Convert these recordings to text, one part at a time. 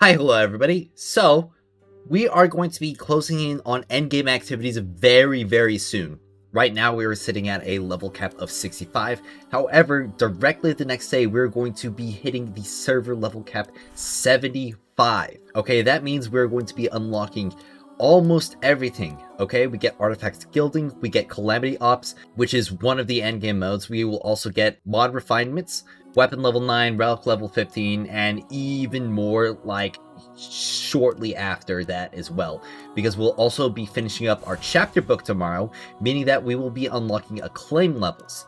Hi, hello everybody. So, we are going to be closing in on endgame activities very soon. Right now, we are sitting at a level cap of 65. However, directly the next day, we're going to be hitting the server level cap 75. Okay, that means we're going to be unlocking almost everything. Okay, we get artifacts gilding, we get calamity ops, which is one of the endgame modes. We will also get mod refinements, weapon level 9, relic level 15, and even more like shortly after that as well, because we'll also be finishing up our chapter book tomorrow, meaning that we will be unlocking acclaim levels.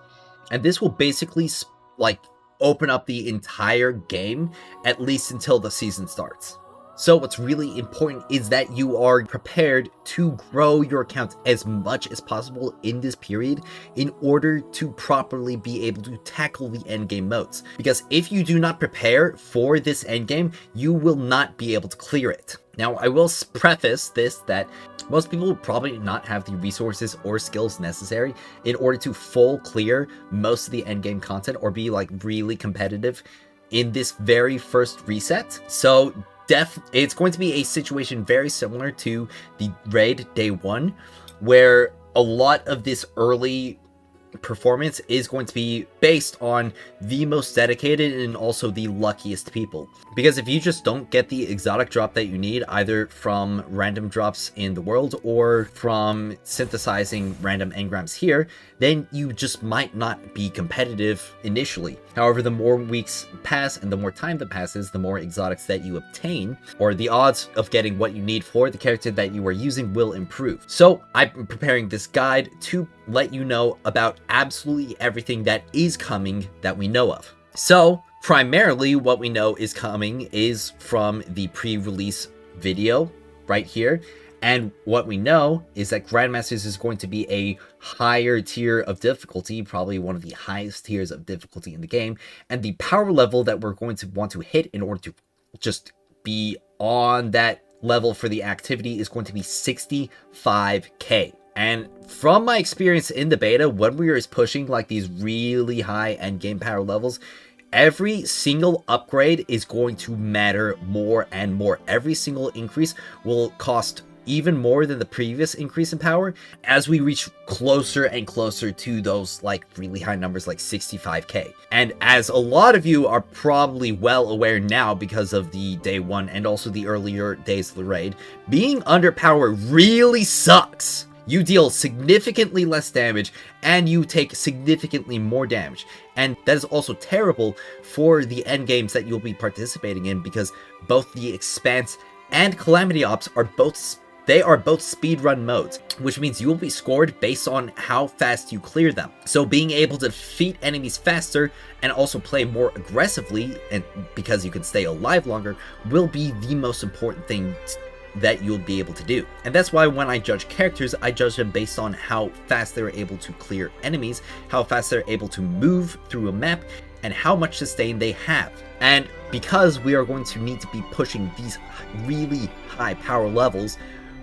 And this will basically like open up the entire game, at least until the season starts. So what's really important is that you are prepared to grow your account as much as possible in this period in order to properly be able to tackle the endgame modes. Because if you do not prepare for this endgame, you will not be able to clear it. Now, I will preface this that most people will probably not have the resources or skills necessary in order to full clear most of the endgame content or be like really competitive in this very first reset. So it's going to be a situation very similar to the raid day 1, where a lot of this early performance is going to be based on the most dedicated and also the luckiest people. Because if you just don't get the exotic drop that you need, either from random drops in the world or from synthesizing random engrams here, then you just might not be competitive initially. However, the more weeks pass and the more time that passes, the more exotics that you obtain, or the odds of getting what you need for the character that you are using will improve. So I'm preparing this guide to let you know about absolutely everything that is coming that we know of. So primarily what we know is coming is from the pre-release video right here. And what we know is that Grandmasters is going to be a higher tier of difficulty, probably one of the highest tiers of difficulty in the game. And the power level that we're going to want to hit in order to just be on that level for the activity is going to be 65k. And from my experience in the beta, when we were pushing like these really high endgame power levels, every single upgrade is going to matter more and more. Every single increase will cost even more than the previous increase in power as we reach closer and closer to those like really high numbers like 65k. And as a lot of you are probably well aware now because of the day 1 and also the earlier days of the raid, being underpowered really sucks. You deal significantly less damage, and you take significantly more damage. And that is also terrible for the endgames that you'll be participating in, because both the Expanse and Calamity Ops are both speedrun modes, which means you will be scored based on how fast you clear them. So being able to defeat enemies faster and also play more aggressively, and because you can stay alive longer, will be the most important thing that you'll be able to do. And that's why when I judge characters, I judge them based on how fast they're able to clear enemies, how fast they're able to move through a map, and how much sustain they have. And because we are going to need to be pushing these really high power levels,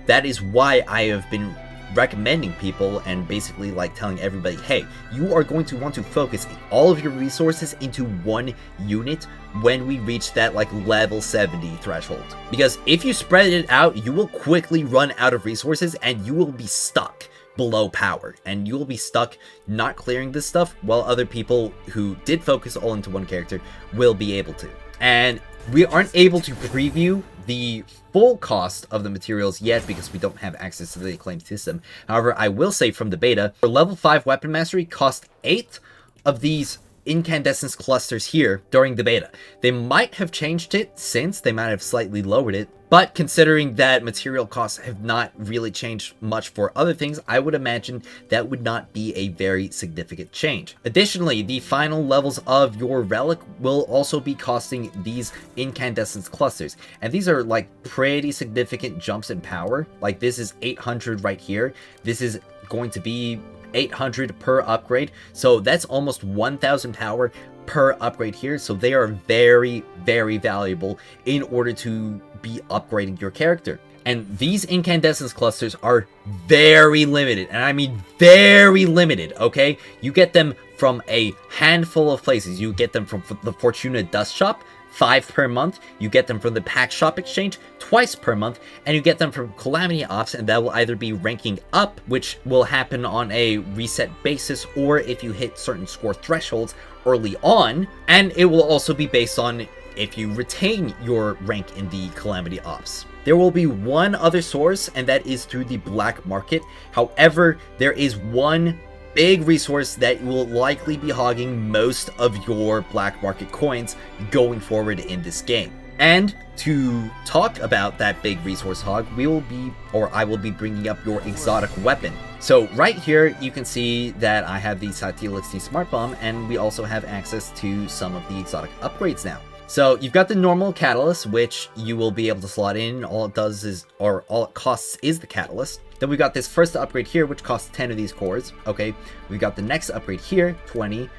that is why I have been recommending people and basically like telling everybody, hey, you are going to want to focus all of your resources into one unit when we reach that like level 70 threshold. Because if you spread it out, you will quickly run out of resources and you will be stuck below power, and you will be stuck not clearing this stuff, while other people who did focus all into one character will be able to. And we aren't able to preview the full cost of the materials yet because we don't have access to the acclaim system. However, I will say from the beta, for level 5 weapon mastery cost 8 of these incandescence clusters here during the beta. They might have changed it since, they might have slightly lowered it, but considering that material costs have not really changed much for other things, I would imagine that would not be a very significant change. Additionally, the final levels of your relic will also be costing these incandescence clusters, and these are like pretty significant jumps in power. Like this is 800 right here. This is going to be 800 per upgrade, so that's almost 1000 power per upgrade here. So they are very valuable in order to be upgrading your character. And these incandescence clusters are very limited, and I mean very limited, okay? You get them from a handful of places. You get them from the Fortuna Dust Shop, 5 per month. You get them from the pack shop exchange twice per month, and you get them from Calamity Ops, and that will either be ranking up, which will happen on a reset basis, or if you hit certain score thresholds early on, and it will also be based on if you retain your rank in the Calamity Ops. There will be one other source, and that is through the black market. However, there is one big resource that will likely be hogging most of your black market coins going forward in this game. And to talk about that big resource hog, I will be bringing up your exotic weapon. So right here, you can see that I have the Satilixi Smart Bomb, and we also have access to some of the exotic upgrades now. So you've got the normal catalyst, which you will be able to slot in. All it costs is the catalyst. Then we got this first upgrade here, which costs 10 of these cores. Okay, we got the next upgrade here, 20.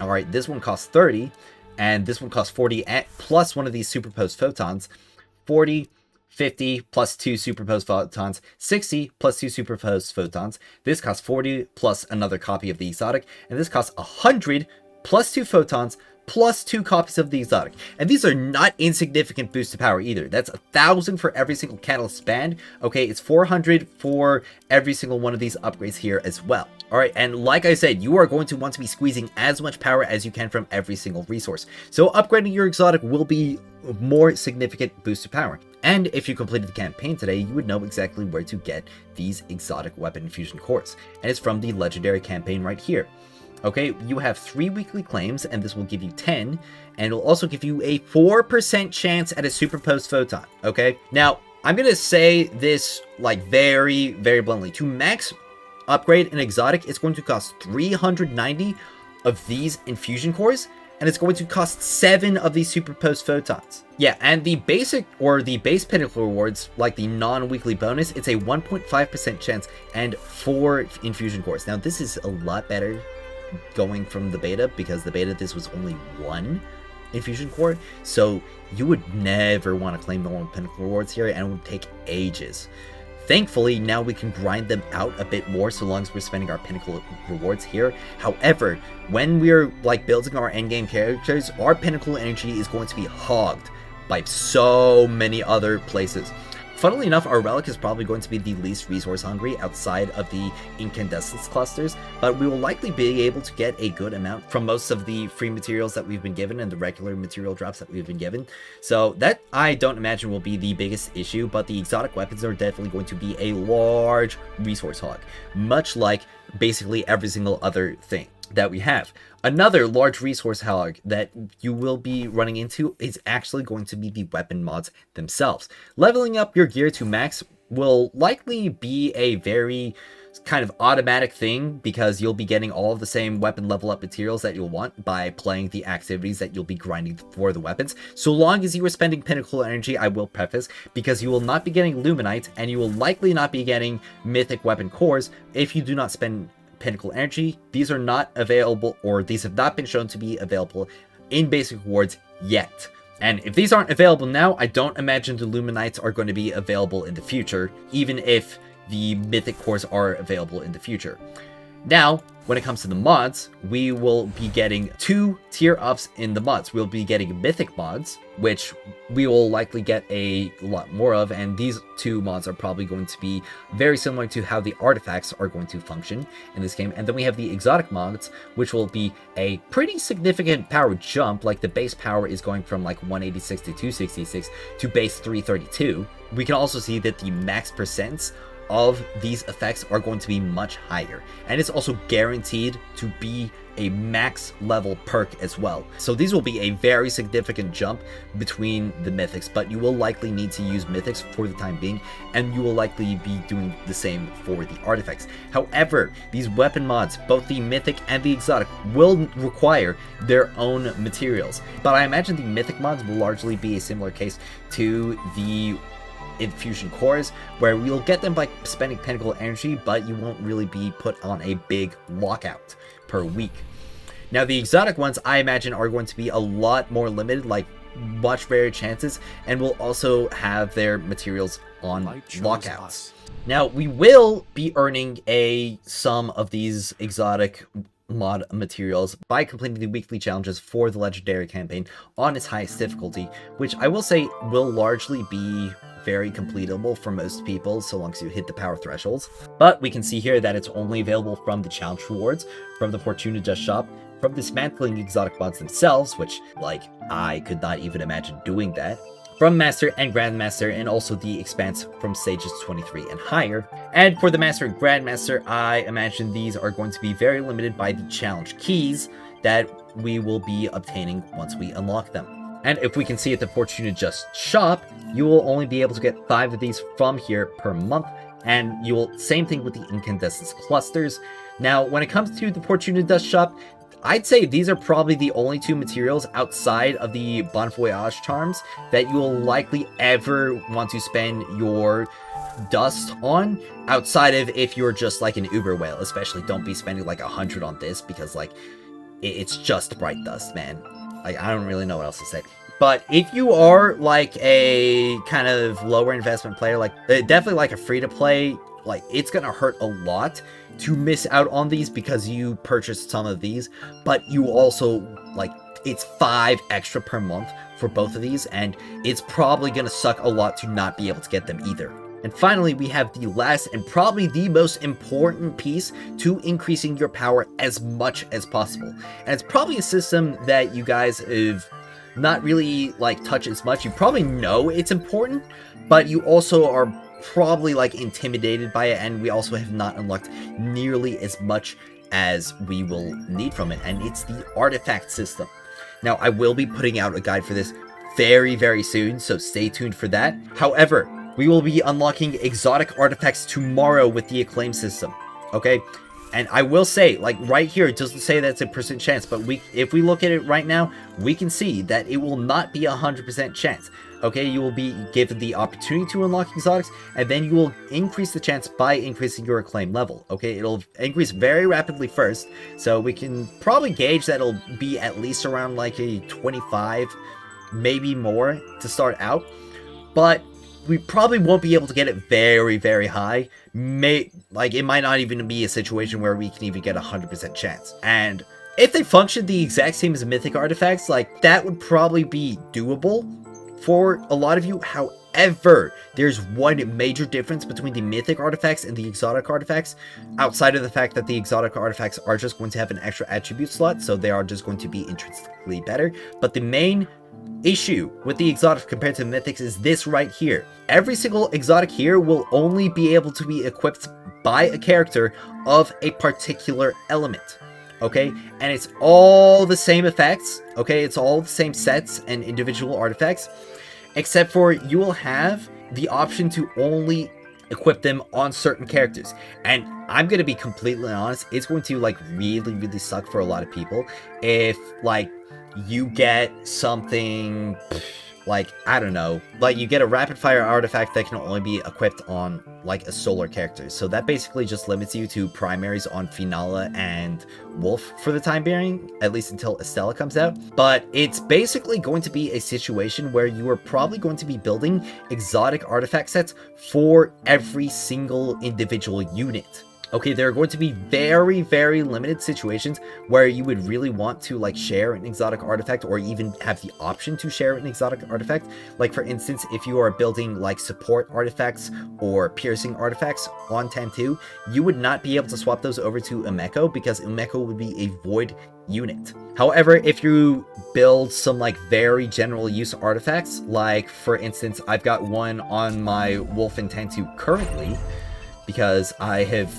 All right, this one costs 30, and this one costs 40, plus one of these superposed photons. 40, 50 plus 2 superposed photons, 60 plus 2 superposed photons. This costs 40 plus another copy of the exotic, and this costs 100 plus 2 photons plus 2 copies of the exotic. And these are not insignificant boosts to power either. That's 1,000 for every single catalyst band. Okay, it's 400 for every single one of these upgrades here as well. All right, and like I said, you are going to want to be squeezing as much power as you can from every single resource. So upgrading your exotic will be more significant boost to power. And if you completed the campaign today, you would know exactly where to get these exotic weapon infusion cores. And it's from the legendary campaign right here. Okay, you have 3 weekly claims, and this will give you 10, and it'll also give you a 4% chance at a superposed photon. Okay, now I'm gonna say this like very, very bluntly. To max upgrade an exotic, it's going to cost 390 of these infusion cores, and it's going to cost 7 of these superposed photons. Yeah, and the basic or the base pinnacle rewards, like the non-weekly bonus, it's a 1.5% chance and 4 infusion cores. Now this is a lot better going from the beta, because the beta this was only 1 infusion core, so you would never want to claim normal pinnacle rewards here, and it would take ages. Thankfully, now we can grind them out a bit more so long as we're spending our pinnacle rewards here. However, when we're like building our endgame characters, our pinnacle energy is going to be hogged by so many other places. Funnily enough, our relic is probably going to be the least resource hungry outside of the incandescence clusters, but we will likely be able to get a good amount from most of the free materials that we've been given and the regular material drops that we've been given. So that I don't imagine will be the biggest issue, but the exotic weapons are definitely going to be a large resource hog, much like basically every single other thing that we have. Another large resource hog that you will be running into is actually going to be the weapon mods themselves. Leveling up your gear to max will likely be a very kind of automatic thing, because you'll be getting all of the same weapon level up materials that you'll want by playing the activities that you'll be grinding for the weapons. So long as you are spending pinnacle energy, I will preface, because you will not be getting luminite, and you will likely not be getting mythic weapon cores if you do not spend pinnacle energy. These are not available, or these have not been shown to be available in basic rewards yet. And if these aren't available now, I don't imagine the luminites are going to be available in the future, even if the mythic cores are available in the future. Now, when it comes to the mods, we will be getting 2 tier ups in the mods. We'll be getting mythic mods, which we will likely get a lot more of, and these 2 mods are probably going to be very similar to how the artifacts are going to function in this game. And then we have the exotic mods, which will be a pretty significant power jump. Like the base power is going from like 186 to 266 to base 332. We can also see that the max percents of these effects are going to be much higher, and it's also guaranteed to be a max level perk as well. So these will be a very significant jump between the mythics, but you will likely need to use mythics for the time being, and you will likely be doing the same for the artifacts. However, these weapon mods, both the mythic and the exotic, will require their own materials, but I imagine the mythic mods will largely be a similar case to the infusion cores, where you'll get them by spending pinnacle energy, but you won't really be put on a big lockout per week. Now the exotic ones, I imagine, are going to be a lot more limited, like much rare chances, and will also have their materials on lockouts. Now we will be earning a sum of these exotic mod materials by completing the weekly challenges for the legendary campaign on its highest difficulty, which I will say will largely be very completable for most people so long as you hit the power thresholds. But we can see here that it's only available from the challenge rewards, from the Fortuna Dust shop, from dismantling exotic mods themselves, which, like, I could not even imagine doing that, from Master and Grandmaster, and also the expanse from stages 23 and higher. And for the Master and Grandmaster, I imagine these are going to be very limited by the challenge keys that we will be obtaining once we unlock them. And if we can see at the Fortuna Just shop, you will only be able to get 5 of these from here per month, and you will, same thing with the incandescence clusters. Now, when it comes to the Fortuna Dust shop, I'd say these are probably the only 2 materials outside of the Bon Voyage charms that you will likely ever want to spend your dust on, outside of if you're just like an Uber whale. Especially don't be spending like 100 on this, because like it's just bright dust, man. Like, I don't really know what else to say. But if you are like a kind of lower investment player, like definitely like a free-to-play, like it's gonna hurt a lot to miss out on these because you purchased some of these, but you also, like, it's 5 extra per month for both of these, and it's probably gonna suck a lot to not be able to get them either. And finally, we have the last and probably the most important piece to increasing your power as much as possible. And it's probably a system that you guys have not really like touched as much. You probably know it's important, but you also are probably like intimidated by it, and we also have not unlocked nearly as much as we will need from it, and it's the artifact system. Now, I will be putting out a guide for this very, very soon, so stay tuned for that. However, we will be unlocking exotic artifacts tomorrow with the acclaim system, okay? And I will say, like right here, it doesn't say that's a percent chance, but if we look at it right now, we can see that it will not be 100% chance. Okay, you will be given the opportunity to unlock exotics, and then you will increase the chance by increasing your acclaim level. Okay, it'll increase very rapidly first, so we can probably gauge that it'll be at least around like a 25, maybe more to start out. But we probably won't be able to get it very, very high. Like, it might not even be a situation where we can even get a 100% chance. And if they function the exact same as mythic artifacts, like, that would probably be doable for a lot of you. However, there's one major difference between the mythic artifacts and the exotic artifacts, outside of the fact that the exotic artifacts are just going to have an extra attribute slot, so they are just going to be intrinsically better. But the main issue with the exotic compared to the mythics is this right here. Every single exotic here will only be able to be equipped by a character of a particular element. Okay, and it's all the same effects. Okay, it's all the same sets and individual artifacts, except for you will have the option to only equip them on certain characters. And I'm gonna be completely honest, it's going to like really, really suck for a lot of people if like you get something like, I don't know, like you get a rapid fire artifact that can only be equipped on like a solar character. So that basically just limits you to primaries on Finala and Wolf for the time being, at least until Estella comes out. But it's basically going to be a situation where you are probably going to be building exotic artifact sets for every single individual unit. Okay, there are going to be very, very limited situations where you would really want to like share an exotic artifact, or even have the option to share an exotic artifact. Like for instance, if you are building like support artifacts or piercing artifacts on 10-2, you would not be able to swap those over to Umeko, because Umeko would be a void unit. However, if you build some like very general use artifacts, like for instance, I've got one on my Wolf and 10-2 currently, because I have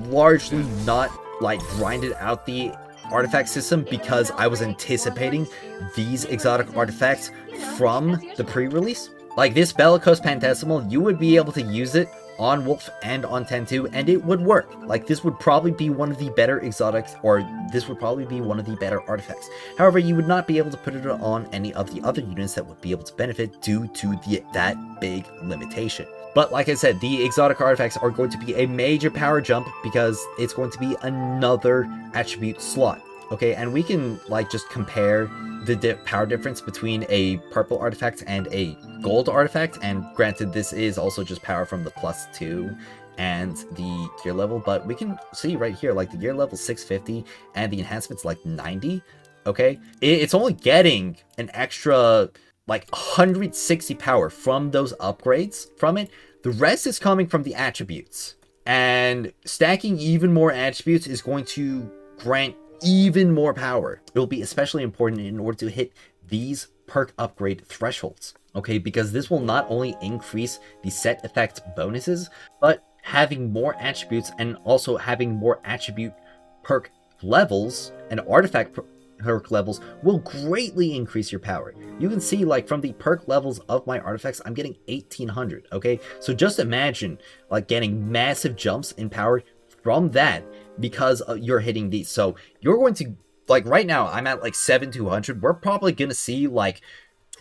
largely not like grinded out the artifact system, because I was anticipating these exotic artifacts from the pre-release. Like this Bellicose Pantesimal, you would be able to use it on Wolf and on 10-2, and it would work. Like this would probably be one of the better exotics, or this would probably be one of the better artifacts. However, you would not be able to put it on any of the other units that would be able to benefit due to that big limitation. But like I said, the exotic artifacts are going to be a major power jump, because it's going to be another attribute slot. Okay, and we can like just compare the power difference between a purple artifact and a gold artifact. And granted, this is also just power from the +2 and the gear level, but we can see right here, like the gear level 650 and the enhancements like 90. Okay, it's only getting an extra like 160 power from those upgrades from it. The rest is coming from the attributes, and stacking even more attributes is going to grant even more power. It will be especially important in order to hit these perk upgrade thresholds, okay? Because this will not only increase the set effect bonuses, but having more attributes and also having more attribute perk levels and artifact perk levels will greatly increase your power. You can see, like, from the perk levels of my artifacts, I'm getting 1800, okay? So just imagine, like, getting massive jumps in power from that because you're hitting these. So you're going to, like, right now I'm at like 7200. We're probably gonna see like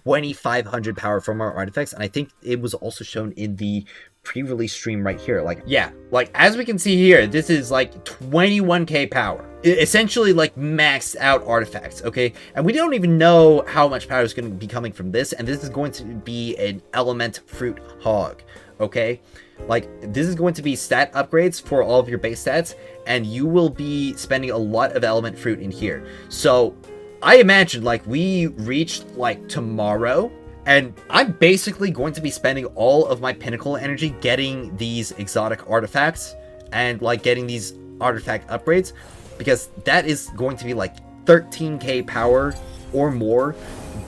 2500 power from our artifacts, and I think it was also shown in the pre-release stream right here. Like, yeah, like as we can see here, this is like 21k power, essentially like maxed out artifacts, okay? And we don't even know how much power is going to be coming from this, and this is going to be an element fruit hog, okay? Like, this is going to be stat upgrades for all of your base stats, and you will be spending a lot of element fruit in here. So I imagine, like, we reached like tomorrow, and I'm basically going to be spending all of my pinnacle energy getting these exotic artifacts and like getting these artifact upgrades, because that is going to be like 13k power or more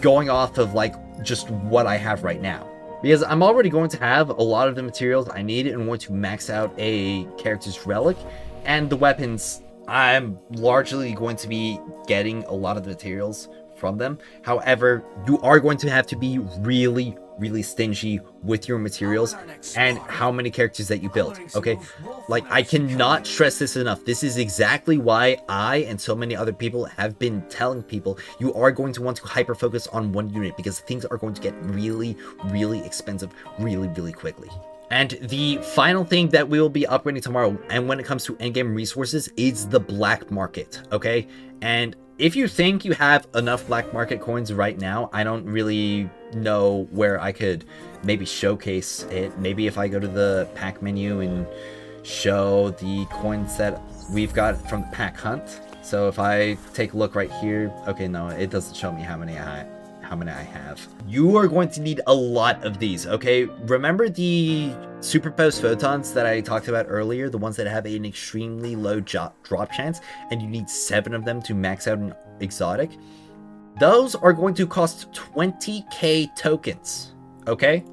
going off of like just what I have right now. Because I'm already going to have a lot of the materials I need in order to max out a character's relic, and the weapons, I'm largely going to be getting a lot of the materials from them. However, you are going to have to be really, really stingy with your materials and how many characters that you build, okay? Like, I cannot stress this enough. This is exactly why I and so many other people have been telling people you are going to want to hyper focus on one unit, because things are going to get really, really expensive really, really quickly. And the final thing that we will be upgrading tomorrow, and when it comes to endgame resources, is the black market, okay? And if you think you have enough black market coins right now, I don't really know where I could maybe showcase it. Maybe if I go to the pack menu and show the coins that we've got from the pack hunt. So if I take a look right here, okay, no, it doesn't show me how many I have. You are going to need a lot of these, okay? Remember the superposed photons that I talked about earlier, the ones that have an extremely low drop chance, and you need 7 of them to max out an exotic? Those are going to cost 20k tokens, okay?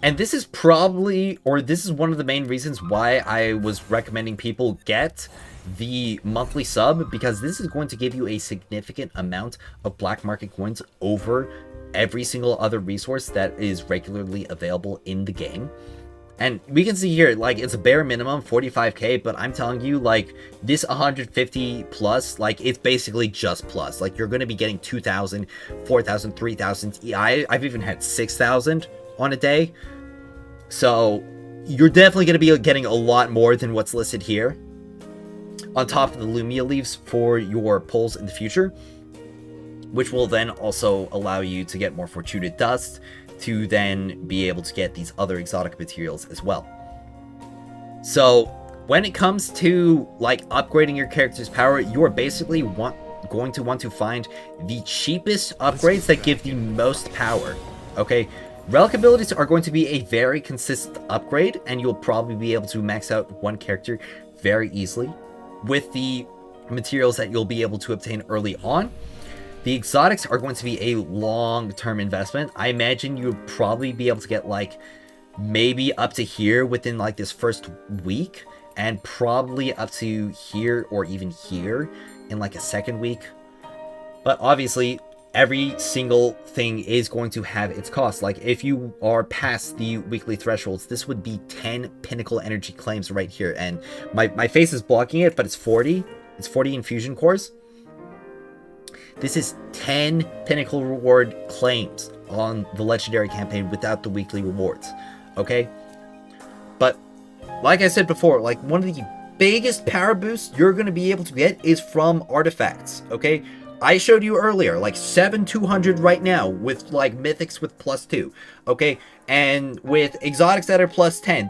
And this is probably, or this is one of the main reasons why I was recommending people get the monthly sub, because this is going to give you a significant amount of black market coins over every single other resource that is regularly available in the game. And we can see here, like, it's a bare minimum 45k, but I'm telling you, like, this 150 plus, like, it's basically just plus. Like, you're going to be getting 2,000, 4,000, 3,000. I've even had 6,000 on a day. So you're definitely going to be getting a lot more than what's listed here, on top of the Lumia leaves for your pulls in the future, which will then also allow you to get more Fortuna Dust to then be able to get these other exotic materials as well. So when it comes to like upgrading your character's power, you are basically going to want to find the cheapest upgrades that give you most power, okay? Relic abilities are going to be a very consistent upgrade, and you'll probably be able to max out one character very easily with the materials that you'll be able to obtain early on. The exotics are going to be a long-term investment. I imagine you'll probably be able to get like maybe up to here within like this first week, and probably up to here or even here in like a second week. But obviously every single thing is going to have its cost. Like, if you are past the weekly thresholds, this would be 10 pinnacle energy claims right here, and my face is blocking it, but it's 40 infusion cores. This is 10 pinnacle reward claims on the legendary campaign without the weekly rewards, okay? But like I said before, like, one of the biggest power boosts you're going to be able to get is from artifacts, okay? I showed you earlier, like 7,200 right now with like mythics with +2, okay? And with exotics that are +10,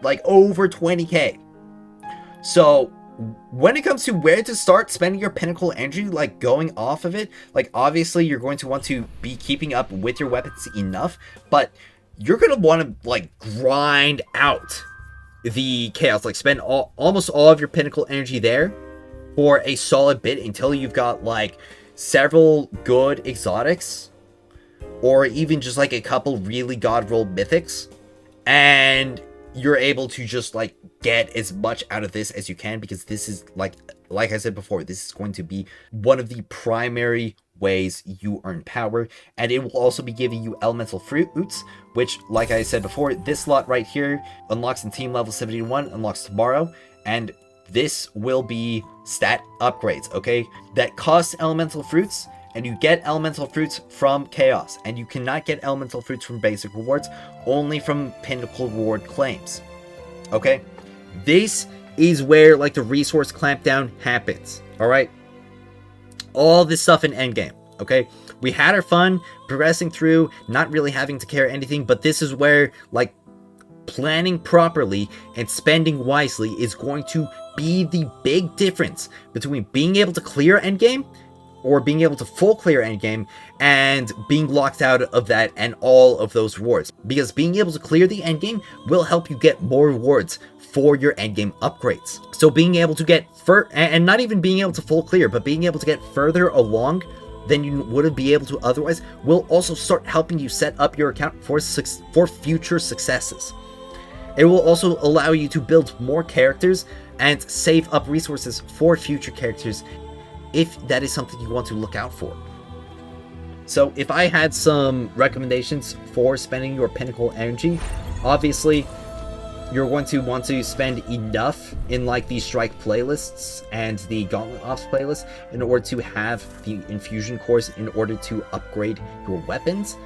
like over 20k. So when it comes to where to start spending your pinnacle energy, like going off of it, like obviously you're going to want to be keeping up with your weapons enough, but you're going to want to like grind out the chaos, like spend almost all of your pinnacle energy there for a solid bit until you've got like several good exotics or even just like a couple really god roll mythics, and you're able to just like get as much out of this as you can, because this is like I said before, this is going to be one of the primary ways you earn power, and it will also be giving you elemental fruits, which, like I said before, this slot right here unlocks in team level 71, unlocks tomorrow, and this will be stat upgrades, okay, that cost elemental fruits, and you get elemental fruits from chaos, and you cannot get elemental fruits from basic rewards, only from pinnacle reward claims. Okay, this is where like the resource clampdown happens. All right, all this stuff in Endgame. Okay, we had our fun progressing through, not really having to care anything, but this is where like planning properly and spending wisely is going to be the big difference between being able to clear Endgame or being able to full clear Endgame and being locked out of that and all of those rewards. Because being able to clear the Endgame will help you get more rewards for your Endgame upgrades. So being able to get and not even being able to full clear, but being able to get further along than you would be able to otherwise will also start helping you set up your account for future successes. It will also allow you to build more characters and save up resources for future characters if that is something you want to look out for. So if I had some recommendations for spending your pinnacle energy, obviously you're going to want to spend enough in like the strike playlists and the gauntlet ops playlist in order to have the infusion cores in order to upgrade your weapons,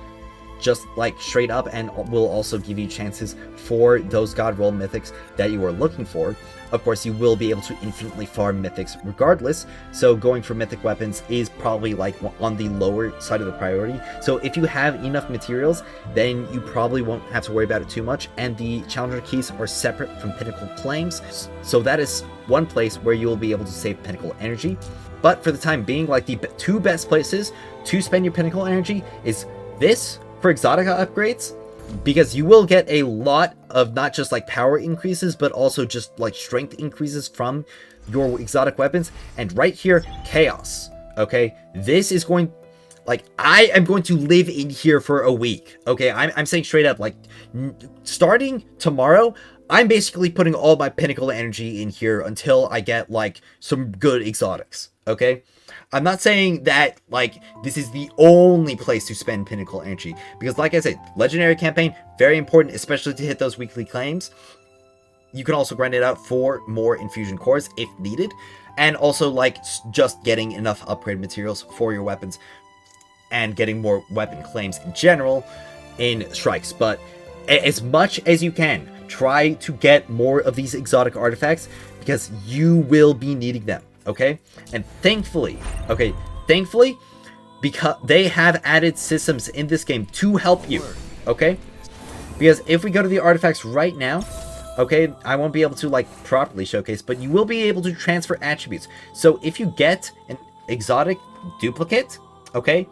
just like straight up, and will also give you chances for those god roll mythics that you are looking for. Of course, you will be able to infinitely farm mythics regardless, so going for mythic weapons is probably like on the lower side of the priority. So if you have enough materials, then you probably won't have to worry about it too much, and the challenger keys are separate from pinnacle claims, so that is one place where you will be able to save pinnacle energy. But for the time being, like the two best places to spend your pinnacle energy is this for exotica upgrades, because you will get a lot of not just like power increases, but also just like strength increases from your exotic weapons. And right here, chaos. Okay, this is going, like, I am going to live in here for a week. Okay, I'm saying straight up, like, starting tomorrow, I'm basically putting all my pinnacle energy in here until I get like some good exotics. Okay, I'm not saying that like this is the only place to spend pinnacle energy, because like I said, legendary campaign, very important, especially to hit those weekly claims. You can also grind it out for more infusion cores if needed, and also like just getting enough upgrade materials for your weapons and getting more weapon claims in general in strikes. But as much as you can, try to get more of these exotic artifacts, because you will be needing them. Okay, and thankfully, because they have added systems in this game to help you. Okay, because if we go to the artifacts right now, okay, I won't be able to like properly showcase, but you will be able to transfer attributes. So if you get an exotic duplicate, okay,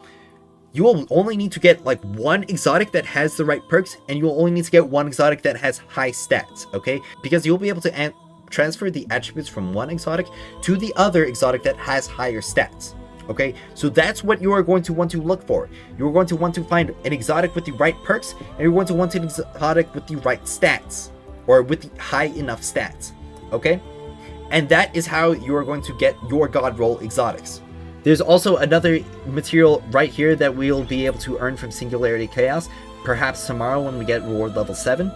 you will only need to get like one exotic that has the right perks, and you will only need to get one exotic that has high stats. Okay, because you'll be able to transfer the attributes from one exotic to the other exotic that has higher stats. Okay, so that's what you are going to want to look for. You're going to want to find an exotic with the right perks, and you're going to want an exotic with the right stats, or with the high enough stats. Okay, and that is how you are going to get your god roll exotics. There's also another material right here that we'll be able to earn from Singularity Chaos, perhaps tomorrow when we get reward level 7,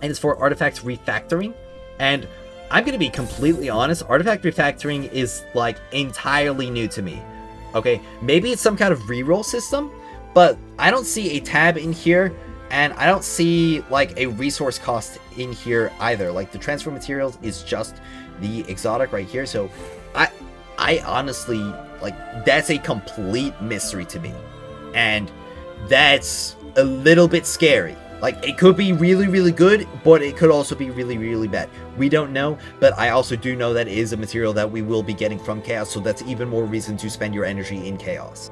and it's for artifact refactoring. And I'm going to be completely honest, artifact refactoring is like entirely new to me. Okay, maybe it's some kind of reroll system, but I don't see a tab in here, and I don't see like a resource cost in here either. Like the transfer materials is just the exotic right here. So I honestly, like, that's a complete mystery to me, and that's a little bit scary. Like, it could be really, really good, but it could also be really, really bad. We don't know, but I also do know that it is a material that we will be getting from Chaos, so that's even more reason to spend your energy in Chaos.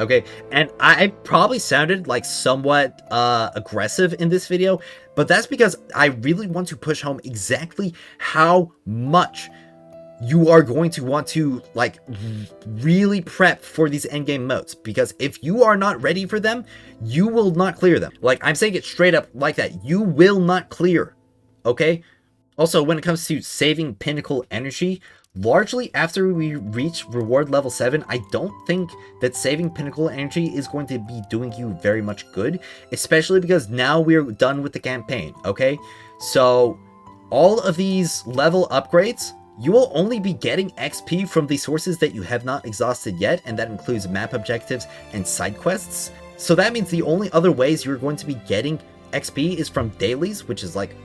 Okay, and I probably sounded like somewhat aggressive in this video, but that's because I really want to push home exactly how much you are going to want to like really prep for these endgame modes, because if you are not ready for them, you will not clear them. Like, I'm saying it straight up like that. You will not clear, okay? Also, when it comes to saving pinnacle energy, largely after we reach reward level 7, I don't think that saving pinnacle energy is going to be doing you very much good, especially because now we're done with the campaign, okay? So all of these level upgrades, you will only be getting XP from the sources that you have not exhausted yet, and that includes map objectives and side quests. So that means the only other ways you're going to be getting XP is from dailies, which is like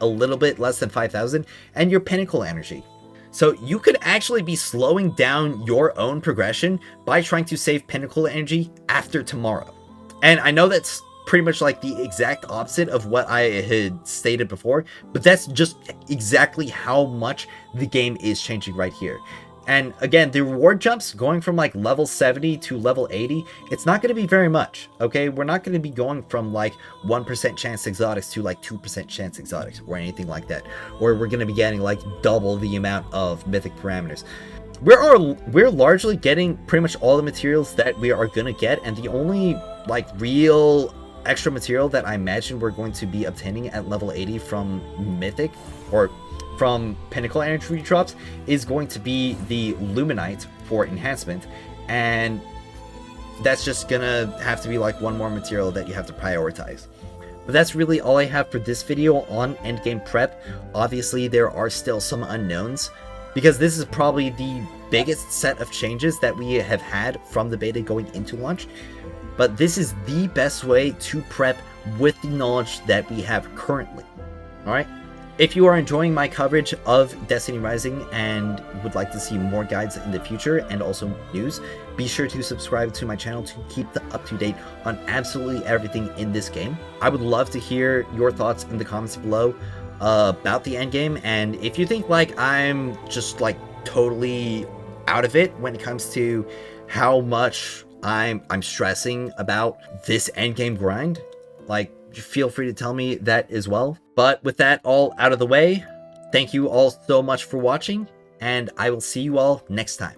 a little bit less than 5,000, and your pinnacle energy. So you could actually be slowing down your own progression by trying to save pinnacle energy after tomorrow. And I know that's pretty much like the exact opposite of what I had stated before, but that's just exactly how much the game is changing right here. And again, the reward jumps going from like level 70 to level 80, it's not going to be very much, okay? We're not going to be going from like 1% chance exotics to like 2% chance exotics or anything like that. Or we're going to be getting like double the amount of mythic parameters. We're largely getting pretty much all the materials that we are going to get, and the only like real extra material that I imagine we're going to be obtaining at level 80 from mythic or from pinnacle energy drops is going to be the luminite for enhancement, and that's just gonna have to be like one more material that you have to prioritize. But that's really all I have for this video on endgame prep. Obviously there are still some unknowns, because this is probably the biggest set of changes that we have had from the beta going into launch, but this is the best way to prep with the knowledge that we have currently. Alright? If you are enjoying my coverage of Destiny Rising and would like to see more guides in the future and also news, be sure to subscribe to my channel to keep up to date on absolutely everything in this game. I would love to hear your thoughts in the comments below about the endgame, and if you think like I'm just like totally out of it when it comes to how much I'm stressing about this endgame grind, like, feel free to tell me that as well. But with that all out of the way, thank you all so much for watching, and I will see you all next time.